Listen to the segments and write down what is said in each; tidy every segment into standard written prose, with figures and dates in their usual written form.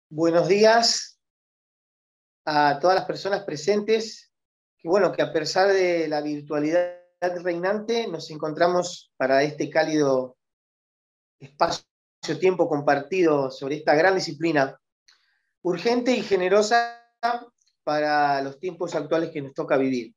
Buenos días a todas las personas presentes. Que a pesar de la virtualidad reinante, nos encontramos para este cálido espacio-tiempo compartido sobre esta gran disciplina, urgente y generosa para los tiempos actuales que nos toca vivir.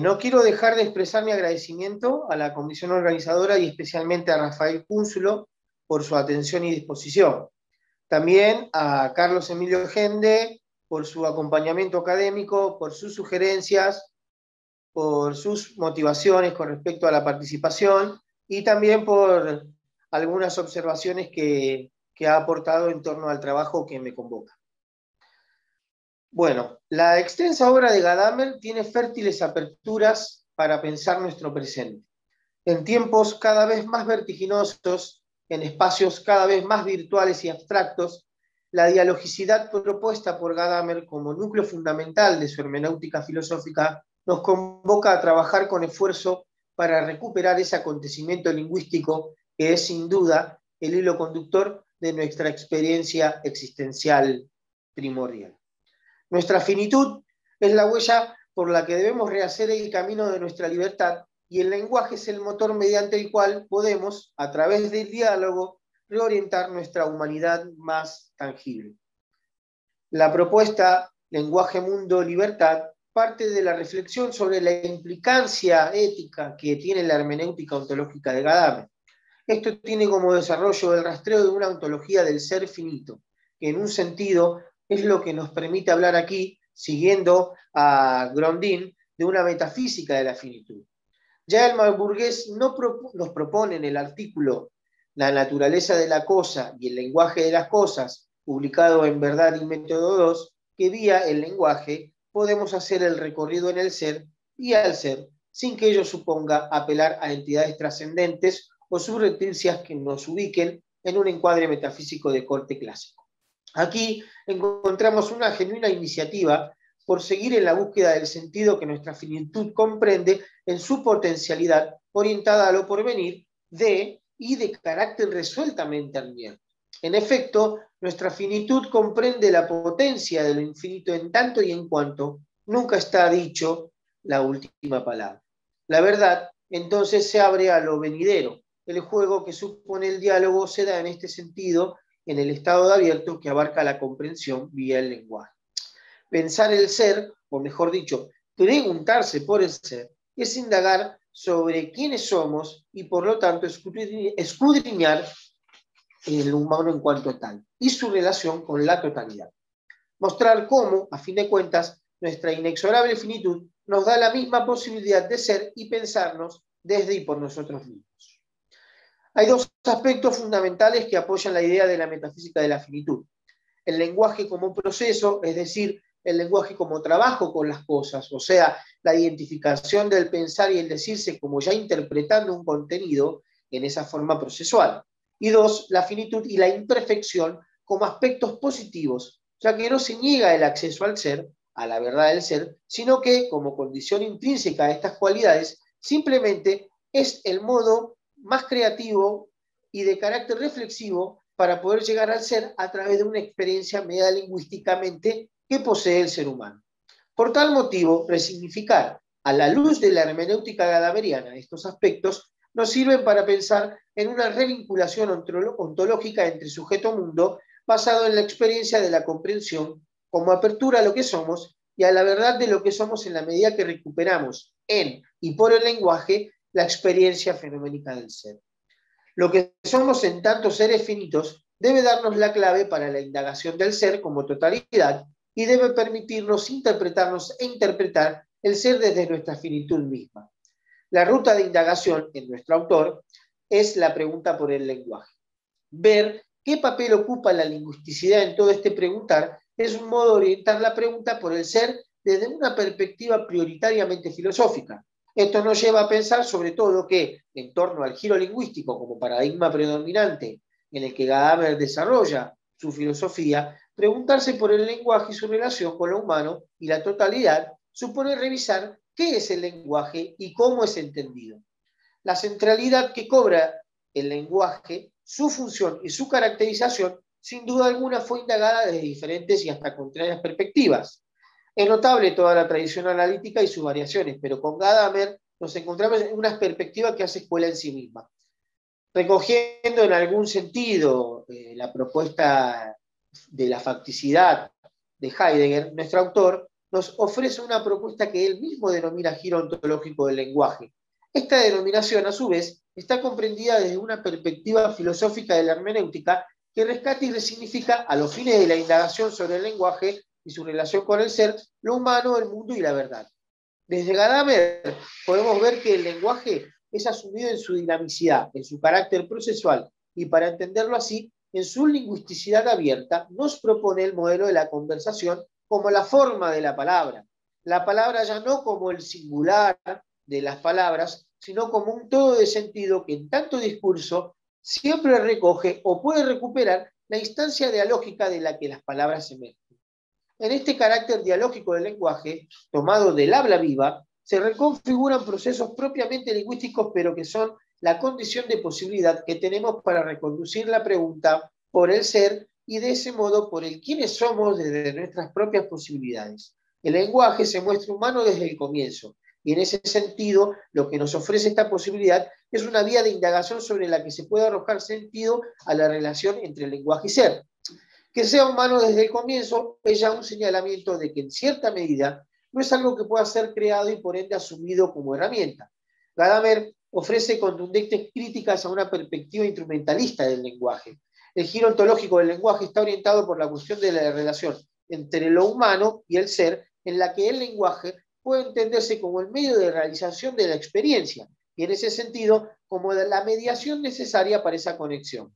No quiero dejar de expresar mi agradecimiento a la comisión organizadora y especialmente a Rafael Cúnzulo por su atención y disposición. También a Carlos Emilio Gende por su acompañamiento académico, por sus sugerencias, por sus motivaciones con respecto a la participación y también por algunas observaciones que ha aportado en torno al trabajo que me convoca. Bueno, la extensa obra de Gadamer tiene fértiles aperturas para pensar nuestro presente. En tiempos cada vez más vertiginosos, en espacios cada vez más virtuales y abstractos, la dialogicidad propuesta por Gadamer como núcleo fundamental de su hermenéutica filosófica nos convoca a trabajar con esfuerzo para recuperar ese acontecimiento lingüístico que es sin duda el hilo conductor de nuestra experiencia existencial primordial. Nuestra finitud es la huella por la que debemos rehacer el camino de nuestra libertad, y el lenguaje es el motor mediante el cual podemos, a través del diálogo, reorientar nuestra humanidad más tangible. La propuesta Lenguaje, Mundo, Libertad parte de la reflexión sobre la implicancia ética que tiene la hermenéutica ontológica de Gadamer. Esto tiene como desarrollo el rastreo de una ontología del ser finito, que en un sentido es lo que nos permite hablar aquí, siguiendo a Grondin, de una metafísica de la finitud. Ya el Marburgués nos propone en el artículo La naturaleza de la cosa y el lenguaje de las cosas, publicado en Verdad y Método 2, que vía el lenguaje podemos hacer el recorrido en el ser y al ser, sin que ello suponga apelar a entidades trascendentes o subrepticias que nos ubiquen en un encuadre metafísico de corte clásico. Aquí encontramos una genuina iniciativa por seguir en la búsqueda del sentido que nuestra finitud comprende en su potencialidad orientada a lo porvenir y de carácter resueltamente abierto. En efecto, nuestra finitud comprende la potencia de lo infinito en tanto y en cuanto nunca está dicho la última palabra. La verdad, entonces, se abre a lo venidero. El juego que supone el diálogo se da en este sentido en el estado de abierto que abarca la comprensión vía el lenguaje. Pensar el ser, o mejor dicho, preguntarse por el ser, es indagar sobre quiénes somos y por lo tanto escudriñar el humano en cuanto tal y su relación con la totalidad. Mostrar cómo, a fin de cuentas, nuestra inexorable finitud nos da la misma posibilidad de ser y pensarnos desde y por nosotros mismos. Hay dos aspectos fundamentales que apoyan la idea de la metafísica de la finitud. El lenguaje como proceso, es decir, el lenguaje como trabajo con las cosas, o sea, la identificación del pensar y el decirse como ya interpretando un contenido en esa forma procesual. Y dos, la finitud y la imperfección como aspectos positivos, ya que no se niega el acceso al ser, a la verdad del ser, sino que, como condición intrínseca de estas cualidades, simplemente es el modo más creativo y de carácter reflexivo para poder llegar al ser a través de una experiencia mediada lingüísticamente que posee el ser humano. Por tal motivo, resignificar a la luz de la hermenéutica gadameriana estos aspectos nos sirven para pensar en una revinculación ontológica entre sujeto-mundo basado en la experiencia de la comprensión como apertura a lo que somos y a la verdad de lo que somos en la medida que recuperamos en y por el lenguaje la experiencia fenoménica del ser. Lo que somos en tantos seres finitos debe darnos la clave para la indagación del ser como totalidad y debe permitirnos interpretarnos e interpretar el ser desde nuestra finitud misma. La ruta de indagación en nuestro autor es la pregunta por el lenguaje. Ver qué papel ocupa la lingüisticidad en todo este preguntar es un modo de orientar la pregunta por el ser desde una perspectiva prioritariamente filosófica. Esto nos lleva a pensar sobre todo que, en torno al giro lingüístico como paradigma predominante en el que Gadamer desarrolla su filosofía, preguntarse por el lenguaje y su relación con lo humano y la totalidad supone revisar qué es el lenguaje y cómo es entendido. La centralidad que cobra el lenguaje, su función y su caracterización sin duda alguna fue indagada desde diferentes y hasta contrarias perspectivas. Es notable toda la tradición analítica y sus variaciones, pero con Gadamer nos encontramos en una perspectiva que hace escuela en sí misma. Recogiendo en algún sentido la propuesta de la facticidad de Heidegger, nuestro autor nos ofrece una propuesta que él mismo denomina giro ontológico del lenguaje. Esta denominación, a su vez, está comprendida desde una perspectiva filosófica de la hermenéutica que rescata y resignifica, a los fines de la indagación sobre el lenguaje y su relación con el ser, lo humano, el mundo y la verdad. Desde Gadamer podemos ver que el lenguaje es asumido en su dinamicidad, en su carácter procesual, y para entenderlo así, en su lingüisticidad abierta, nos propone el modelo de la conversación como la forma de la palabra. La palabra ya no como el singular de las palabras, sino como un todo de sentido que en tanto discurso siempre recoge o puede recuperar la instancia dialógica de la que las palabras emergen. En este carácter dialógico del lenguaje, tomado del habla viva, se reconfiguran procesos propiamente lingüísticos, pero que son la condición de posibilidad que tenemos para reconducir la pregunta por el ser y de ese modo por el quiénes somos desde nuestras propias posibilidades. El lenguaje se muestra humano desde el comienzo, y en ese sentido lo que nos ofrece esta posibilidad es una vía de indagación sobre la que se puede arrojar sentido a la relación entre lenguaje y ser. Que sea humano desde el comienzo es ya un señalamiento de que en cierta medida no es algo que pueda ser creado y por ende asumido como herramienta. Gadamer ofrece contundentes críticas a una perspectiva instrumentalista del lenguaje. El giro ontológico del lenguaje está orientado por la cuestión de la relación entre lo humano y el ser, en la que el lenguaje puede entenderse como el medio de realización de la experiencia, y en ese sentido como la mediación necesaria para esa conexión.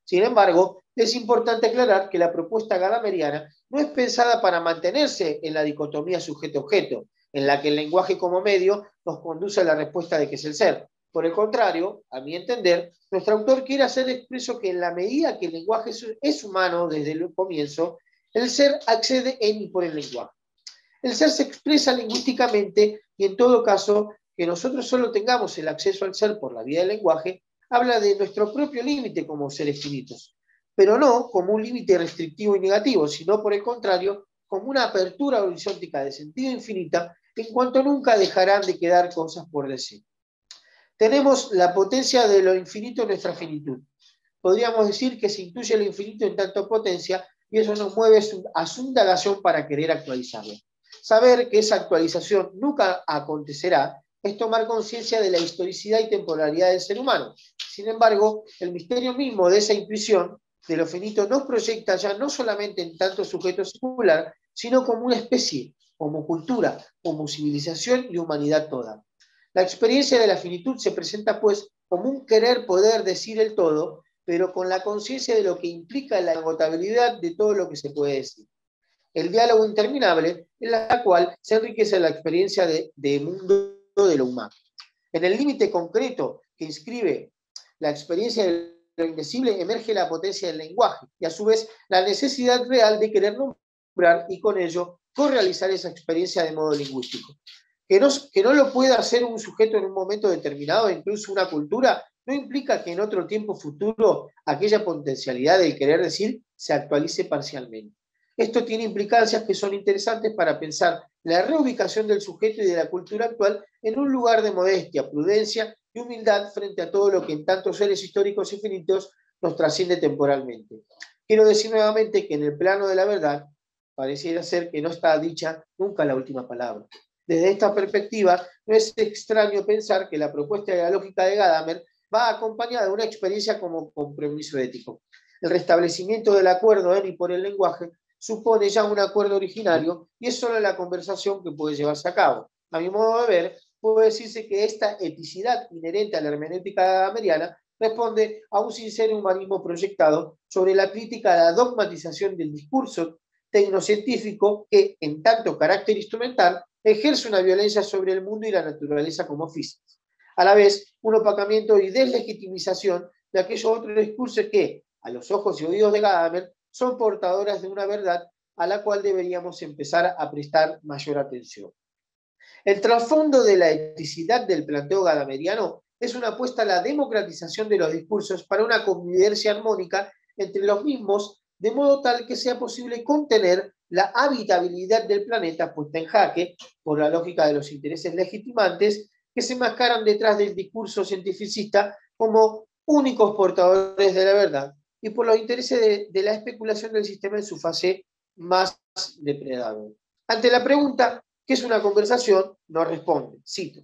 Sin embargo, es importante aclarar que la propuesta gadameriana no es pensada para mantenerse en la dicotomía sujeto-objeto, en la que el lenguaje como medio nos conduce a la respuesta de qué es el ser. Por el contrario, a mi entender, nuestro autor quiere hacer expreso que en la medida que el lenguaje es humano desde el comienzo, el ser accede en y por el lenguaje. El ser se expresa lingüísticamente y en todo caso, que nosotros solo tengamos el acceso al ser por la vía del lenguaje, habla de nuestro propio límite como seres finitos, pero no como un límite restrictivo y negativo, sino por el contrario, como una apertura horizontal de sentido infinita, en cuanto nunca dejarán de quedar cosas por decir. Tenemos la potencia de lo infinito en nuestra finitud. Podríamos decir que se intuye lo infinito en tanto potencia y eso nos mueve a su indagación para querer actualizarlo. Saber que esa actualización nunca acontecerá es tomar conciencia de la historicidad y temporalidad del ser humano. Sin embargo, el misterio mismo de esa intuición de lo finito nos proyecta ya no solamente en tanto sujeto singular, sino como una especie, como cultura, como civilización y humanidad toda. La experiencia de la finitud se presenta, pues, como un querer poder decir el todo, pero con la conciencia de lo que implica la agotabilidad de todo lo que se puede decir. El diálogo interminable, en la cual se enriquece la experiencia de mundo de lo humano. En el límite concreto que inscribe la experiencia de lo indecible, emerge la potencia del lenguaje y a su vez la necesidad real de querer nombrar y con ello correalizar esa experiencia de modo lingüístico. Que no lo pueda hacer un sujeto en un momento determinado, incluso una cultura, no implica que en otro tiempo futuro aquella potencialidad del querer decir se actualice parcialmente. Esto tiene implicancias que son interesantes para pensar la reubicación del sujeto y de la cultura actual en un lugar de modestia, prudencia y humildad frente a todo lo que en tantos seres históricos infinitos nos trasciende temporalmente. Quiero decir nuevamente que en el plano de la verdad pareciera ser que no está dicha nunca la última palabra. Desde esta perspectiva, no es extraño pensar que la propuesta dialógica de Gadamer va acompañada de una experiencia como compromiso ético. El restablecimiento del acuerdo en y por el lenguaje supone ya un acuerdo originario y es solo la conversación que puede llevarse a cabo. A mi modo de ver, puede decirse que esta eticidad inherente a la hermenéutica gadameriana responde a un sincero humanismo proyectado sobre la crítica a la dogmatización del discurso tecnocientífico que, en tanto carácter instrumental, ejerce una violencia sobre el mundo y la naturaleza como físicas. A la vez, un opacamiento y deslegitimización de aquellos otros discursos que, a los ojos y oídos de Gadamer, son portadoras de una verdad a la cual deberíamos empezar a prestar mayor atención. El trasfondo de la eticidad del planteo gadameriano es una apuesta a la democratización de los discursos para una convivencia armónica entre los mismos de modo tal que sea posible contener la habitabilidad del planeta puesta en jaque por la lógica de los intereses legitimantes que se mascaran detrás del discurso cientificista como únicos portadores de la verdad y por los intereses de la especulación del sistema en su fase más depredadora. Ante la pregunta, ¿qué es una conversación?, nos responde, cito,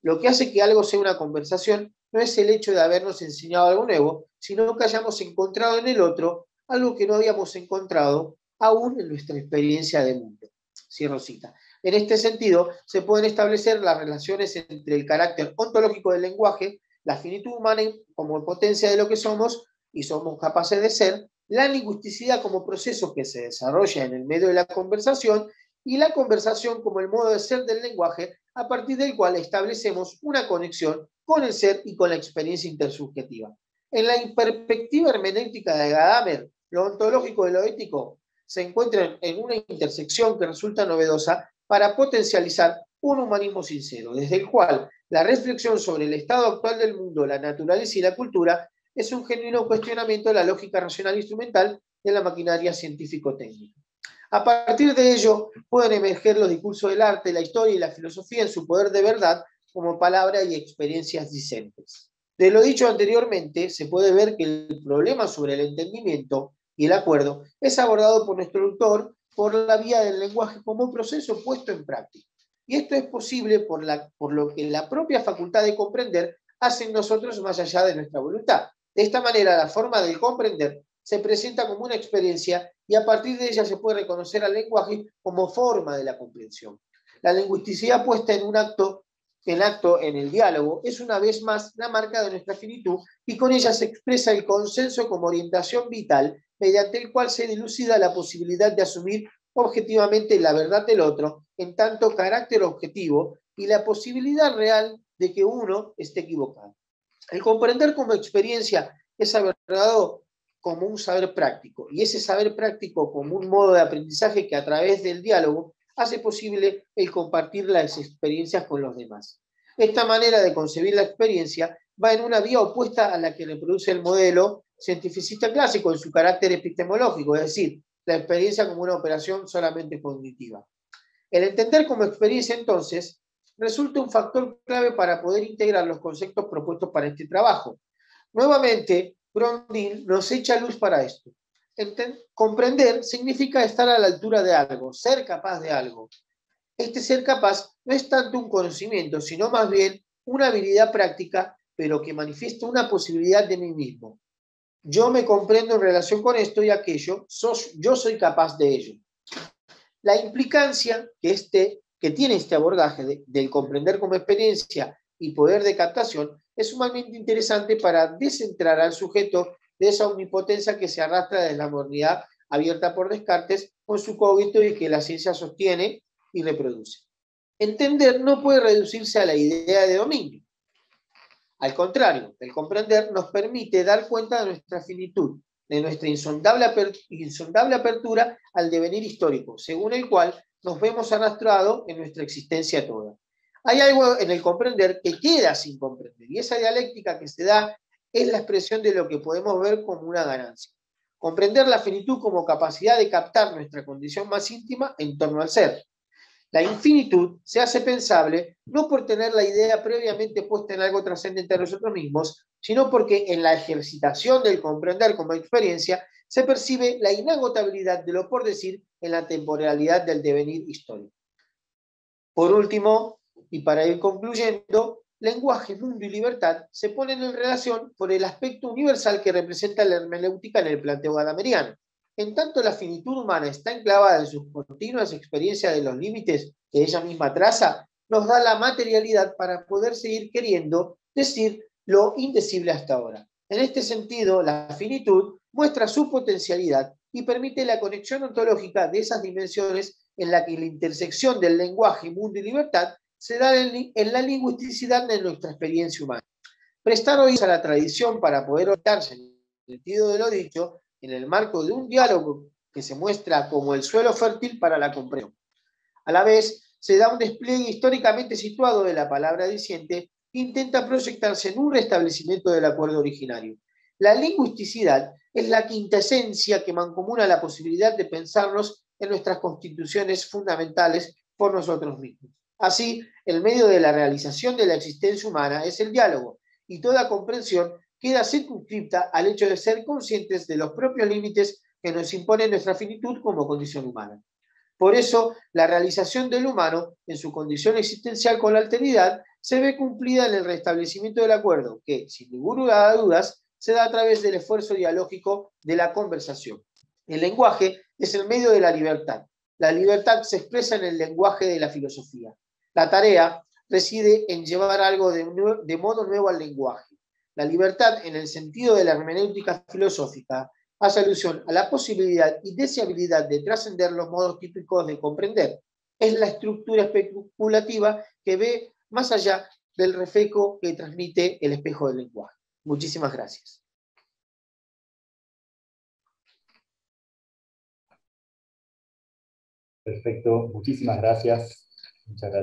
lo que hace que algo sea una conversación no es el hecho de habernos enseñado algo nuevo, sino que hayamos encontrado en el otro algo que no habíamos encontrado aún en nuestra experiencia de mundo. Cierro cita. En este sentido, se pueden establecer las relaciones entre el carácter ontológico del lenguaje, la finitud humana como potencia de lo que somos y somos capaces de ser, la lingüisticidad como proceso que se desarrolla en el medio de la conversación y la conversación como el modo de ser del lenguaje a partir del cual establecemos una conexión con el ser y con la experiencia intersubjetiva. En la perspectiva hermenéutica de Gadamer, lo ontológico y lo ético se encuentran en una intersección que resulta novedosa para potencializar un humanismo sincero, desde el cual la reflexión sobre el estado actual del mundo, la naturaleza y la cultura es un genuino cuestionamiento de la lógica racional instrumental de la maquinaria científico-técnica. A partir de ello, pueden emerger los discursos del arte, la historia y la filosofía en su poder de verdad como palabra y experiencias discentes. De lo dicho anteriormente, se puede ver que el problema sobre el entendimiento y el acuerdo es abordado por nuestro autor por la vía del lenguaje como un proceso puesto en práctica. Y esto es posible por lo que la propia facultad de comprender hace en nosotros más allá de nuestra voluntad. De esta manera, la forma de comprender se presenta como una experiencia y a partir de ella se puede reconocer al lenguaje como forma de la comprensión. La lingüisticidad puesta en acto en el diálogo es una vez más la marca de nuestra finitud y con ella se expresa el consenso como orientación vital mediante el cual se dilucida la posibilidad de asumir objetivamente la verdad del otro en tanto carácter objetivo y la posibilidad real de que uno esté equivocado. El comprender como experiencia es abordado como un saber práctico, y ese saber práctico como un modo de aprendizaje que a través del diálogo hace posible el compartir las experiencias con los demás. Esta manera de concebir la experiencia va en una vía opuesta a la que reproduce el modelo cientificista clásico en su carácter epistemológico, es decir, la experiencia como una operación solamente cognitiva. El entender como experiencia, entonces, resulta un factor clave para poder integrar los conceptos propuestos para este trabajo. Nuevamente, Brondin nos echa luz para esto. Comprender significa estar a la altura de algo, ser capaz de algo. Este ser capaz no es tanto un conocimiento, sino más bien una habilidad práctica, pero que manifiesta una posibilidad de mí mismo. Yo me comprendo en relación con esto y aquello, yo soy capaz de ello. La implicancia que tiene este abordaje del comprender como experiencia y poder de captación es sumamente interesante para descentrar al sujeto de esa omnipotencia que se arrastra desde la modernidad abierta por Descartes con su cogito y que la ciencia sostiene y reproduce. Entender no puede reducirse a la idea de dominio. Al contrario, el comprender nos permite dar cuenta de nuestra finitud, de nuestra insondable apertura al devenir histórico, según el cual nos vemos arrastrados en nuestra existencia toda. Hay algo en el comprender que queda sin comprender, y esa dialéctica que se da es la expresión de lo que podemos ver como una ganancia. Comprender la finitud como capacidad de captar nuestra condición más íntima en torno al ser. La infinitud se hace pensable no por tener la idea previamente puesta en algo trascendente a nosotros mismos, sino porque en la ejercitación del comprender como experiencia se percibe la inagotabilidad de lo por decir en la temporalidad del devenir histórico. Por último, y para ir concluyendo, lenguaje, mundo y libertad se ponen en relación por el aspecto universal que representa la hermenéutica en el planteo gadameriano. En tanto la finitud humana está enclavada en sus continuas experiencias de los límites que ella misma traza, nos da la materialidad para poder seguir queriendo decir lo indecible hasta ahora. En este sentido, la finitud muestra su potencialidad y permite la conexión ontológica de esas dimensiones en la que la intersección del lenguaje, mundo y libertad se da en la lingüisticidad de nuestra experiencia humana. Prestar oídos a la tradición para poder orientarse en el sentido de lo dicho en el marco de un diálogo que se muestra como el suelo fértil para la comprensión. A la vez, se da un despliegue históricamente situado de la palabra diciente que intenta proyectarse en un restablecimiento del acuerdo originario. La lingüisticidad es la quinta esencia que mancomuna la posibilidad de pensarnos en nuestras constituciones fundamentales por nosotros mismos. Así, el medio de la realización de la existencia humana es el diálogo, y toda comprensión queda circunscripta al hecho de ser conscientes de los propios límites que nos impone nuestra finitud como condición humana. Por eso, la realización del humano en su condición existencial con la alteridad se ve cumplida en el restablecimiento del acuerdo, que, sin ninguna lugar a dudas, se da a través del esfuerzo dialógico de la conversación. El lenguaje es el medio de la libertad. La libertad se expresa en el lenguaje de la filosofía. La tarea reside en llevar algo de modo nuevo al lenguaje. La libertad, en el sentido de la hermenéutica filosófica, hace alusión a la posibilidad y deseabilidad de trascender los modos típicos de comprender. Es la estructura especulativa que ve más allá del reflejo que transmite el espejo del lenguaje. Muchísimas gracias. Perfecto, muchísimas gracias. Muchas gracias.